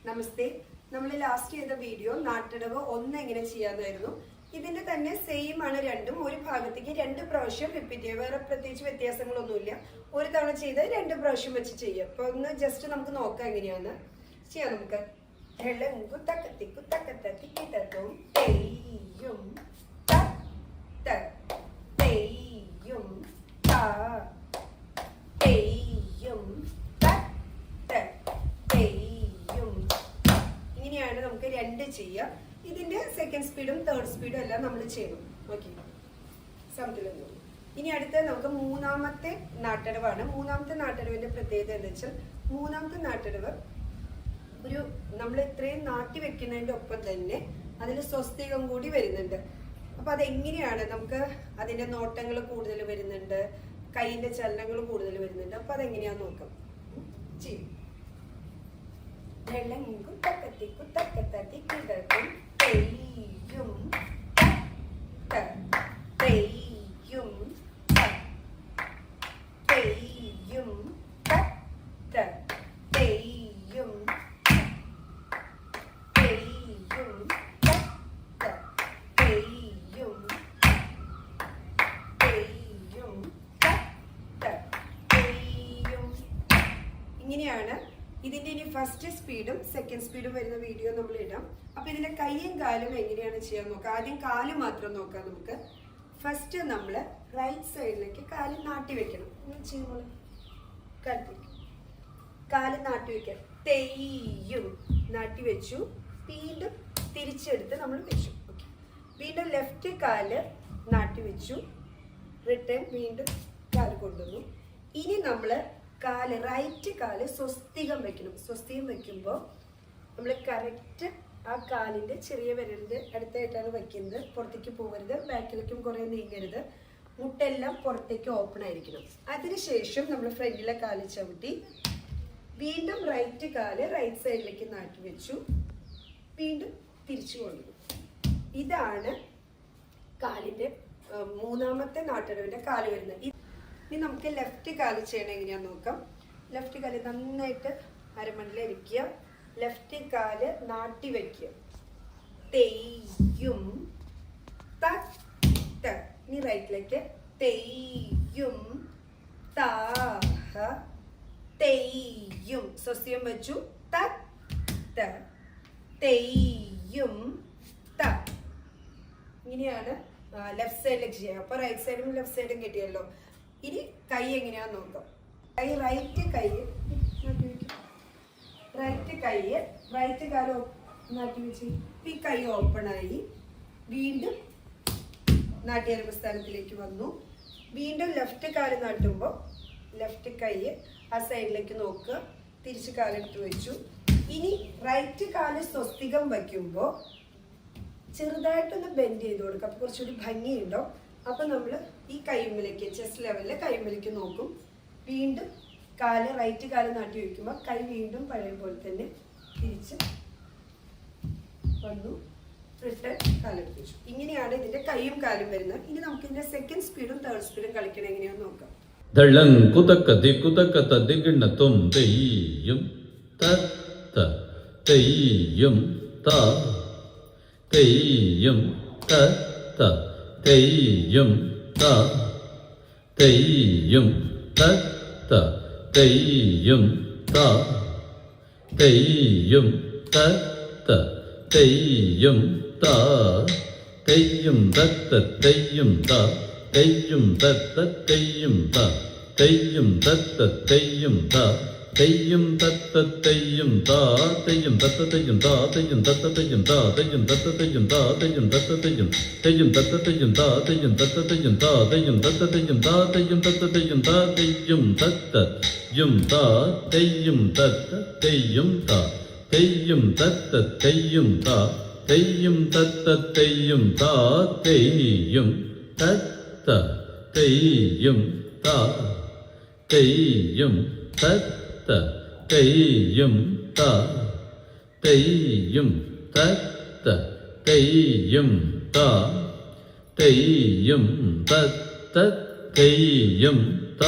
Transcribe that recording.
നമസ്തേ. നമ്മൾ ലാസ്റ്റ് ചെയ്ത വീഡിയോ നാട്ടടവ് ഒന്ന് എങ്ങനെ ചെയ്യാന്നായിരുന്നു. ഇതിന്റെ തന്നെ സെയിം ആണ് രണ്ടും. ഒരു ഭാഗത്തേക്ക് 2 പ്രാവശ്യം റിപ്പീറ്റ് ചെയ്യുക. വേറെ പ്രത്യേകിച്ച് വ്യത്യാസങ്ങളൊന്നുമില്ല. ഒരു തവണ ചെയ്ത് 2 പ്രാവശ്യം വെച്ച് ചെയ്യുക. അപ്പൊ ഒന്ന് ജസ്റ്റ് നമുക്ക് നോക്കാം എങ്ങനെയാന്ന് ചെയ്യാം. നമുക്ക് ഇങ്ങനെയാണ് നമുക്ക് 2 ചെയ്യാം. ഇതിന്റെ സെക്കൻഡ് സ്പീഡും തേർഡ് സ്പീഡും എല്ലാം നമ്മൾ ചെയ്യണം. ഓക്കെ, സമത്തിലൊന്നും. ഇനി അടുത്ത നമുക്ക് മൂന്നാമത്തെ നാട്ടടവാണ്. മൂന്നാമത്തെ നാട്ടടവിന്റെ പ്രത്യേകത എന്താ വെച്ചാൽ, മൂന്നാമത്തെ നാട്ടടവ് ഒരു നമ്മൾ ഇത്രയും നാട്ടി വെക്കുന്നതിന്റെ ഒപ്പം തന്നെ അതിൽ സ്വസ്തികം കൂടി വരുന്നുണ്ട്. അപ്പൊ അതെങ്ങനെയാണ്, നമുക്ക് അതിന്റെ നോട്ടങ്ങൾ കൂടുതൽ വരുന്നുണ്ട്, കൈയിന്റെ ചലനങ്ങൾ കൂടുതൽ വരുന്നുണ്ട്. അപ്പൊ അതെങ്ങനെയാന്ന് നോക്കാം. ചെയ്യും ഇങ്ങനെയാണ്. ഇതിന്റെ ഇനി ഫസ്റ്റ് സ്പീഡും സെക്കൻഡ് സ്പീഡും വരുന്ന വീഡിയോ നമ്മൾ ഇടാം. അപ്പൊ ഇതിന്റെ കൈയും കാലും എങ്ങനെയാണ് ചെയ്യാൻ നോക്കാം. ആദ്യം കാല് മാത്രം നോക്കാം നമുക്ക്. ഫസ്റ്റ് നമ്മൾ റൈറ്റ് സൈഡിലേക്ക് കാല് നാട്ടി വെക്കണം. ചെയ്യുമ്പോൾ കാല് നാട്ടി വെക്കാം. തെയ്യും നാട്ടി വെച്ചു. വീണ്ടും തിരിച്ചെടുത്ത് നമ്മൾ വെച്ചു. ഓക്കെ, വീണ്ടും ലെഫ്റ്റ് കാല് നാട്ടി വെച്ചു. റിട്ടേൺ വീണ്ടും കാല് കൊണ്ടുവന്നു. ഇനി നമ്മള് കാല് റൈറ്റ് കാല് സ്വസ്തികം വെക്കണം. സ്വസ്തികം വെക്കുമ്പോൾ നമ്മൾ കറക്റ്റ് ആ കാലിന്റെ ചെറിയ വിരലിന്റെ അടുത്തായിട്ടാണ് വെക്കുന്നത്. പുറത്തേക്ക് പോകരുത്, ബാക്കിലേക്കും കുറെ നീങ്ങരുത്. മുട്ടെല്ലാം പുറത്തേക്ക് ഓപ്പൺ ആയിരിക്കണം. അതിനുശേഷം നമ്മൾ ഫ്രണ്ടിലെ കാല് ചവിട്ടി വീണ്ടും റൈറ്റ് കാല് റൈറ്റ് സൈഡിലേക്ക് നാട്ടി വെച്ചു. വീണ്ടും തിരിച്ചു കൊണ്ടുവന്നു. ഇതാണ് കാലിന്റെ മൂന്നാമത്തെ നാട്ടടവിന്റെ കാല് വരുന്നത്. ഇനി നമുക്ക് ലെഫ്റ്റ് കാല് ചെയ്യണം എങ്ങനെയാന്ന് നോക്കാം. ലെഫ്റ്റ് കാല് നന്നായിട്ട് അരമണിലിരിക്കുക. ലെഫ്റ്റ് കാല് നാട്ടി വെക്കുക. തെയ്യും തട്ട്. ഇനി റൈറ്റിലേക്ക് തെയ്യും താഹ തെയ്യും. സ്വസ്യം വെച്ചു. തട്ട് തെയ്യും ത. ഇങ്ങനെയാണ് ലെഫ്റ്റ് സൈഡിലേക്ക് ചെയ്യാം. അപ്പൊ റൈറ്റ് സൈഡും ലെഫ്റ്റ് സൈഡും കിട്ടിയല്ലോ. ഇനി കൈ എങ്ങനെയാന്ന് നോക്കാം. കൈ റൈറ്റ് കാല് നാട്ടി വെച്ച് ഈ കൈ ഓപ്പൺ ആയി. വീണ്ടും നാട്യാരംഭ സ്ഥാനത്തിലേക്ക് വന്നു. വീണ്ടും ലെഫ്റ്റ് കാല് നാട്ടുമ്പോൾ ലെഫ്റ്റ് കൈ ആ സൈഡിലേക്ക് നോക്കുക. തിരിച്ച് കാലെടുത്ത് വെച്ചു. ഇനി റൈറ്റ് കാല് സ്വസ്തികം വയ്ക്കുമ്പോൾ ചെറുതായിട്ടൊന്ന് ബെൻഡ് ചെയ്ത് കൊടുക്കുക. അപ്പൊ കുറച്ചുകൂടി ഭംഗിയുണ്ടോ. അപ്പൊ നമ്മൾ ഈ കൈമ്മിലേക്ക് ചെസ്റ്റ് ലെവലില് കൈമ്മിലേക്ക് നോക്കും. വീണ്ടും കാല് റൈറ്റ് കാല് നാട്ടി വയ്ക്കുമ്പോൾ കൈ വീണ്ടും പഴയ പോലെ തന്നെ തിരിച്ച് വന്നു. റിട്ടേൺ കാലെടുത്ത് വെച്ചു. ഇങ്ങനെയാണ് ഇതിന്റെ കൈയും കാലും വരുന്നത്. ഇനി നമുക്ക് ഇതിന്റെ സെക്കൻഡ് സ്പീഡും തേർഡ് സ്പീഡും കളിക്കണം എങ്ങനെയാന്ന് നോക്കാം. തെയ്യും ത തെയ്യും തത്ത തെയ്യും ത തെയ്യും തത്ത തെയ്യും ത തെയ്യും തത്ത തെയ്യും ത തെയ്യും തത്ത തെയ്യും ത തെയ്യും തത്ത തെയ്യും ത തെയ്യും തത്ത തെയ്യും ത തെയ്യും തത്ത തെയ്യും ത തെയ്യും തത്ത തെയ്യും ത തെയ്യും തത്ത തെയ്യും ത തെയ്യും തത്ത തെയ്യും തെയ്യും തത്ത തെയ്യും ത തെയ്യും തത്ത തെയ്യും ത തെയ്യും തത്ത തെയ്യും ത തെയ്യും തത്ത തെയ്യും ത തെയ്യും തത്ത യും ത തെയ്യും തത്ത തെയ്യും ത തെയ്യും തത്ത തെയ്യും ത തെയ്യും തത്ത തെയ്യും ത തെയ്യും തത്ത തെയ്യും ത തെയ്യും തത്ത തെയ്യും ത തെയ്യും തത്ത തെയ്യും ത തെയ്യും തത്ത തെയ്യും ത